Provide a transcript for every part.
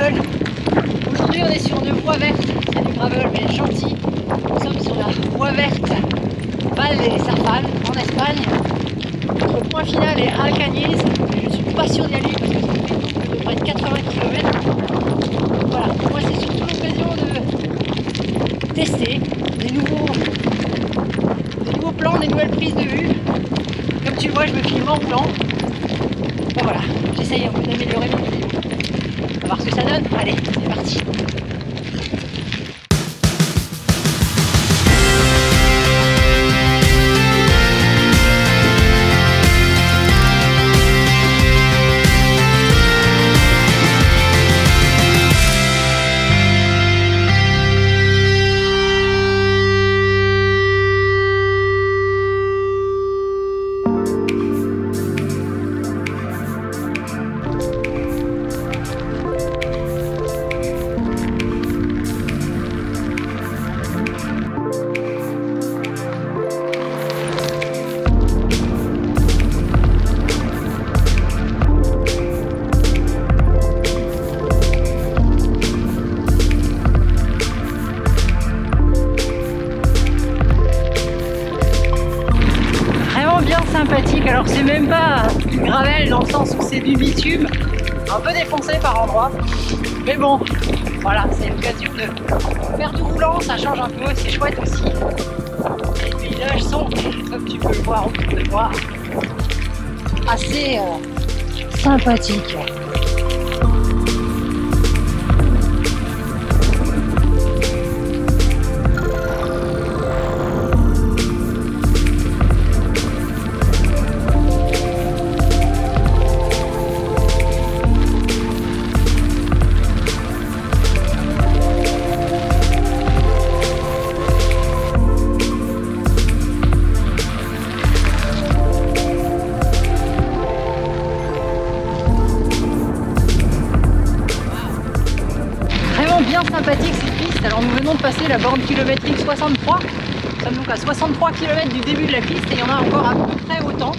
gravel. Aujourd'hui on est sur une voie verte, c'est du gravel mais gentil. Nous sommes sur la voie verte Val de Sarfan en Espagne. Notre point final est Alcañiz. Je ne suis pas sûr d'y aller parce que c'est une route qui devrait être 80 km. Voilà, moi c'est surtout l'occasion de tester des nouveaux plans, des nouvelles prises de vue. Comme tu le vois, je me filme en roulant. Ben voilà, j'essaye un peu d'améliorer mes vidéos. On va voir ce que ça donne. Allez, c'est parti. Sympathique, alors c'est même pas du gravel dans le sens où c'est du bitume, un peu défoncé par endroits, mais bon, voilà, c'est l'occasion de faire du roulant, ça change un peu, c'est chouette aussi. Les paysages sont, comme tu peux le voir autour de moi, assez sympathiques. Bien sympathique cette piste. Alors nous venons de passer la borne kilométrique 63. Nous sommes donc à 63 km du début de la piste et il y en a encore à peu près autant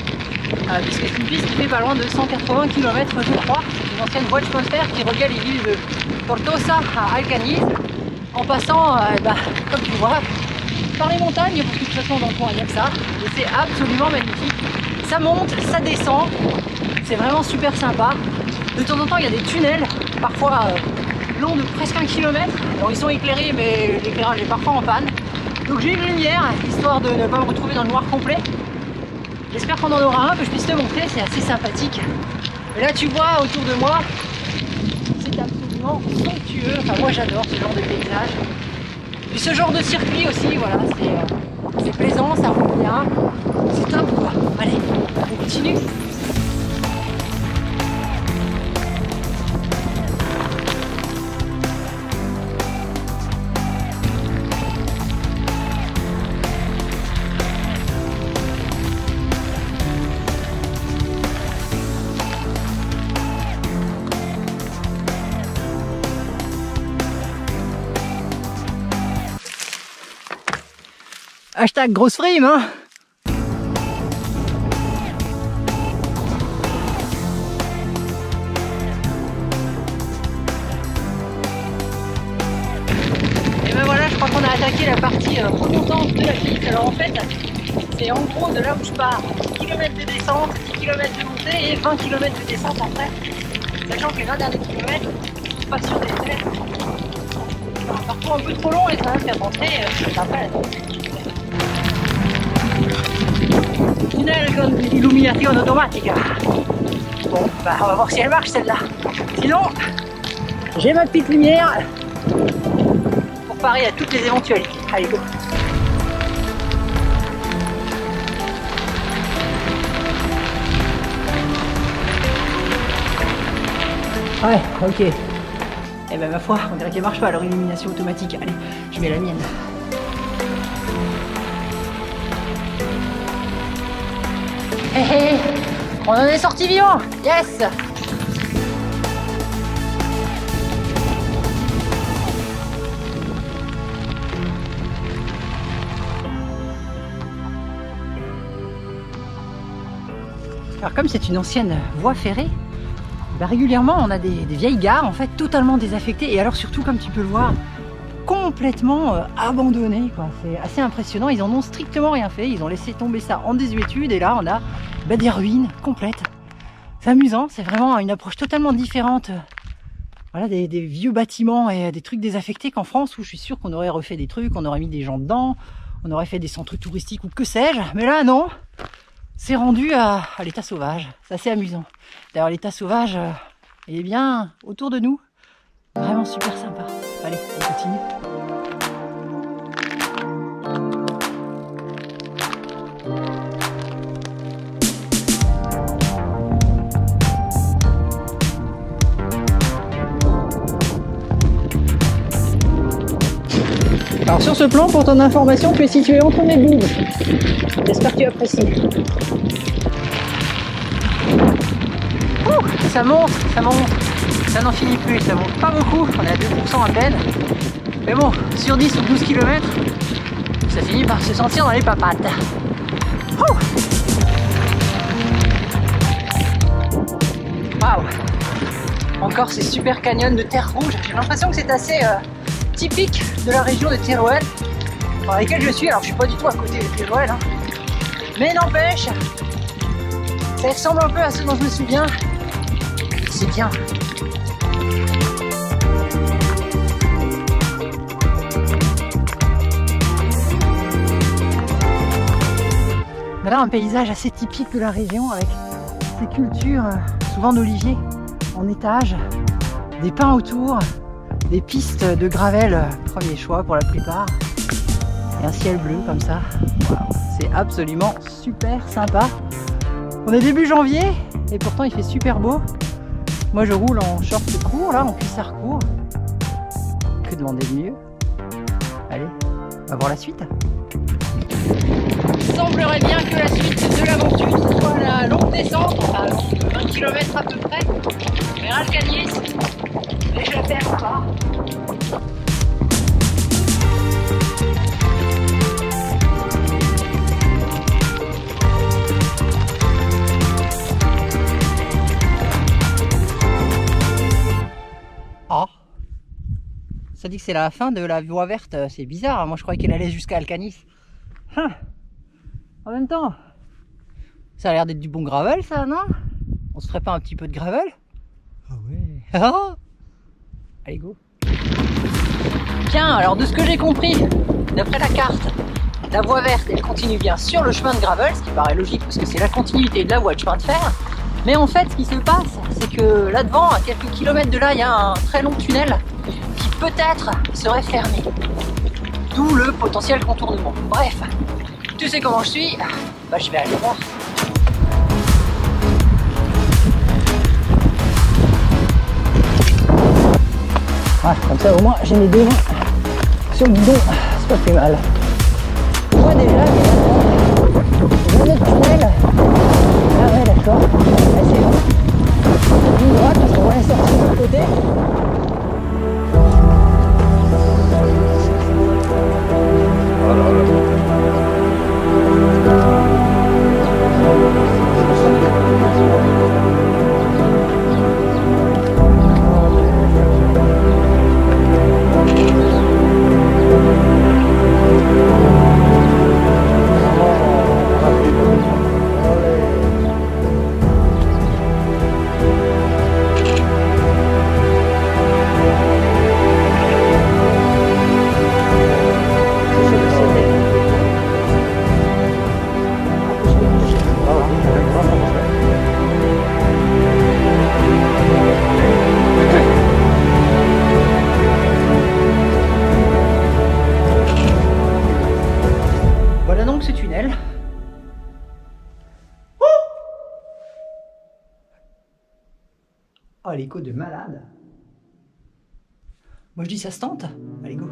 puisque c'est une piste qui fait pas loin de 180 km je crois. C'est une ancienne voie de chemin de fer qui relie les villes de Tortosa à Alcañiz en passant, comme tu vois, par les montagnes parce que de toute façon dans le coin il n'y a que ça et c'est absolument magnifique. Ça monte, ça descend, c'est vraiment super sympa. De temps en temps il y a des tunnels, parfois long de presque 1 km. Alors ils sont éclairés mais l'éclairage est parfois en panne. Donc j'ai une lumière histoire de ne pas me retrouver dans le noir complet. J'espère qu'on en aura un, que je puisse te montrer, c'est assez sympathique. Et là tu vois autour de moi, c'est absolument somptueux. Enfin moi j'adore ce genre de paysage. Et ce genre de circuit aussi, voilà, c'est plaisant, ça roule bien. C'est top quoi. Allez, on continue. Hashtag grosse frime, hein. Et ben voilà, je crois qu'on a attaqué la partie remontante de la piste. Alors en fait, c'est en gros de là où je pars 10 km de descente, 10 km de montée et 20 km de descente après. Sachant que les 20 derniers kilomètres, je passe sur des terres parfois un peu trop long et ça va faire rentrer après. Tunnel con illumination automatique. Bon, bah on va voir si elle marche celle-là. Sinon, j'ai ma petite lumière pour parer à toutes les éventualités. Allez, go. Ouais, ok. Eh ben ma foi, on dirait qu'elle marche pas leur illumination automatique. Allez, je mets la mienne. Hé hé, on en est sorti vivant. Yes. Alors comme c'est une ancienne voie ferrée, bah, régulièrement on a des vieilles gares en fait totalement désaffectées et alors surtout comme tu peux le voir complètement abandonnées quoi. C'est assez impressionnant, ils en ont strictement rien fait, ils ont laissé tomber ça en désuétude et là on a bah, des ruines complètes. C'est amusant, c'est vraiment une approche totalement différente voilà, des vieux bâtiments et des trucs désaffectés qu'en France où je suis sûr qu'on aurait refait des trucs, on aurait mis des gens dedans, on aurait fait des centres touristiques ou que sais-je, mais là non, c'est rendu à l'état sauvage, c'est assez amusant. D'ailleurs l'état sauvage, il est bien autour de nous, vraiment super sympa. Allez, on continue. Alors sur ce plan, pour ton information, tu es situé entre mes boules. J'espère que tu apprécies. Ouh, ça monte, ça n'en finit plus, ça monte pas beaucoup, on est à 2% à peine. Mais bon, sur 10 ou 12 km, ça finit par se sentir dans les papates. Waouh! Encore ces super canyons de terre rouge, j'ai l'impression que c'est assez typique de la région de Teruel dans laquelle je suis. Alors je suis pas du tout à côté de Teruel, hein. Mais n'empêche, ça ressemble un peu à ce dont je me souviens. C'est bien. On a là un paysage assez typique de la région avec ces cultures souvent d'oliviers en étage, des pins autour, des pistes de gravel, premier choix pour la plupart, et un ciel bleu comme ça. Wow, c'est absolument super sympa. On est début janvier et pourtant il fait super beau. Moi je roule en short court, là en cuissard court. Que demander de mieux? Allez, on va voir la suite. Il semblerait bien que la suite de l'aventure soit la longue descente, à 20 km à peu près, vers Alcañiz. Et je la perds pas. Ah, ça dit que c'est la fin de la voie verte, c'est bizarre, moi je croyais qu'elle allait jusqu'à Alcañiz. En même temps, ça a l'air d'être du bon gravel ça, non? On se ferait pas un petit peu de gravel? Ah ouais. Ah, allez go. Tiens, alors de ce que j'ai compris, d'après la carte, la voie verte elle continue bien sur le chemin de gravel, ce qui paraît logique parce que c'est la continuité de la voie de chemin de fer. Mais en fait ce qui se passe, c'est que là devant, à quelques kilomètres de là, il y a un très long tunnel qui peut-être serait fermé. D'où le potentiel contournement. Bref, tu sais comment je suis, bah je vais aller voir. Ah, comme ça au moins j'ai mes deux mains sur le guidon, c'est pas plus mal. Je vois déjà qu'il y a un autre tunnel. Ah ouais d'accord, c'est bon. Une droite parce qu'on va aller sortir de l'autre côté. Oh, l'écho de malade. Moi je dis ça se tente. Allez go.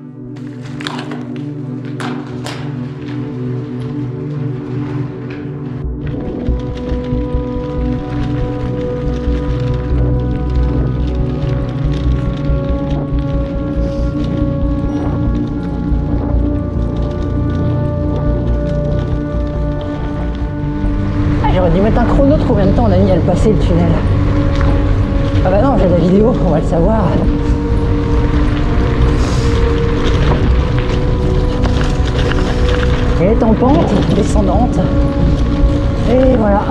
Ah, j'aurais dû mettre un chrono de combien de temps on a mis à le passer le tunnel. Ah bah non, j'ai la vidéo, on va le savoir. Elle est en pente, descendante. Et voilà.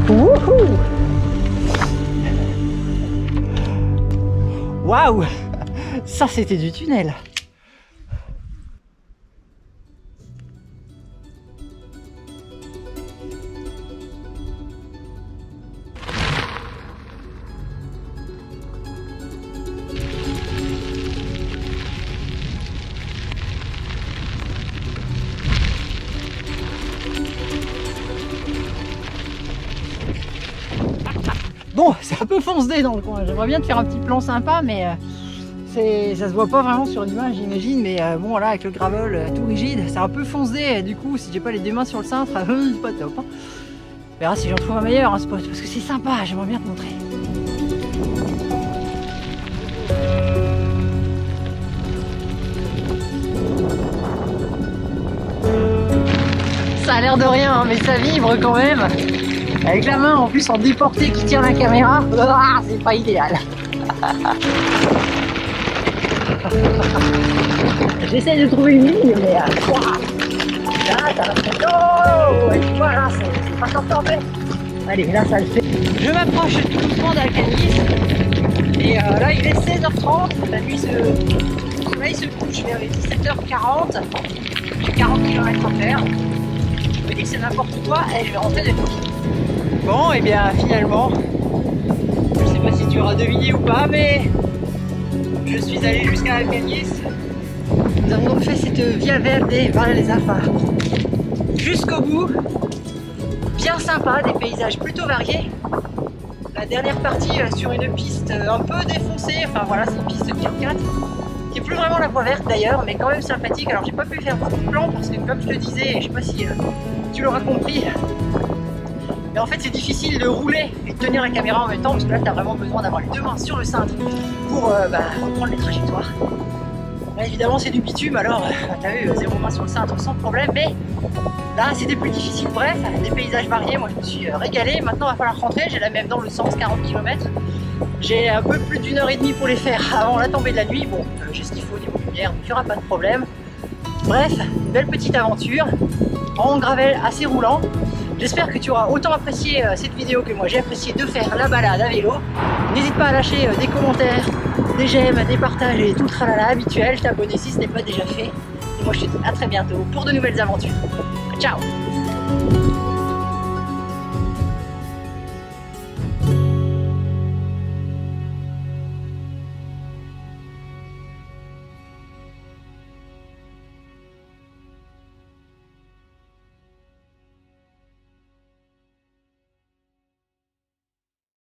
Wouhou! Waouh! Ça c'était du tunnel. Bon, c'est un peu foncé dans le coin. J'aimerais bien te faire un petit plan sympa, mais ça se voit pas vraiment sur l'image, j'imagine. Mais bon, voilà, avec le gravel tout rigide, c'est un peu foncé. Du coup, si j'ai pas les deux mains sur le cintre, c'est pas top. Hein. On verra si j'en trouve un meilleur hein, spot, parce que c'est sympa. J'aimerais bien te montrer. Ça a l'air de rien, hein, mais ça vibre quand même. Avec la main en plus en déporté qui tient la caméra, c'est pas idéal. J'essaie de trouver une ligne, mais là, ça va faire... Oh, et tu vois, là, c'est pas torpé. Allez, là, ça le fait. Je m'approche tout doucement d'Alcanis. Et là, il est 16h30. La nuit le soleil se couche vers les 17h40. J'ai 40 km à faire. Je me dis que c'est n'importe quoi et je vais rentrer de nuit. Bon, et bien finalement, je sais pas si tu auras deviné ou pas, mais je suis allé jusqu'à Alcanis. Nous avons donc fait cette Via Verde Valle Zafra jusqu'au bout. Bien sympa, des paysages plutôt variés. La dernière partie sur une piste un peu défoncée, enfin voilà, c'est une piste de 4x4 qui est plus vraiment la voie verte d'ailleurs, mais quand même sympathique. Alors j'ai pas pu faire beaucoup de plans parce que comme je te disais, je sais pas si tu l'auras compris, mais en fait c'est difficile de rouler et de tenir la caméra en même temps parce que là tu as vraiment besoin d'avoir les deux mains sur le cintre pour reprendre les trajectoires. Là évidemment c'est du bitume, alors tu as eu 0 main sur le cintre sans problème, mais là c'était plus difficile. Bref, des paysages variés, moi je me suis régalé. Maintenant il va falloir rentrer, j'ai la même dans le sens 40 km. J'ai un peu plus d'une heure et demie pour les faire avant la tombée de la nuit. Bon, j'ai ce qu'il faut au niveau lumière, donc il n'y aura pas de problème. Bref, une belle petite aventure en gravel assez roulant. J'espère que tu auras autant apprécié cette vidéo que moi j'ai apprécié de faire la balade à vélo. N'hésite pas à lâcher des commentaires, des j'aime, des partages et tout le tralala habituel. T'abonner si ce n'est pas déjà fait. Et moi je te dis à très bientôt pour de nouvelles aventures. Ciao!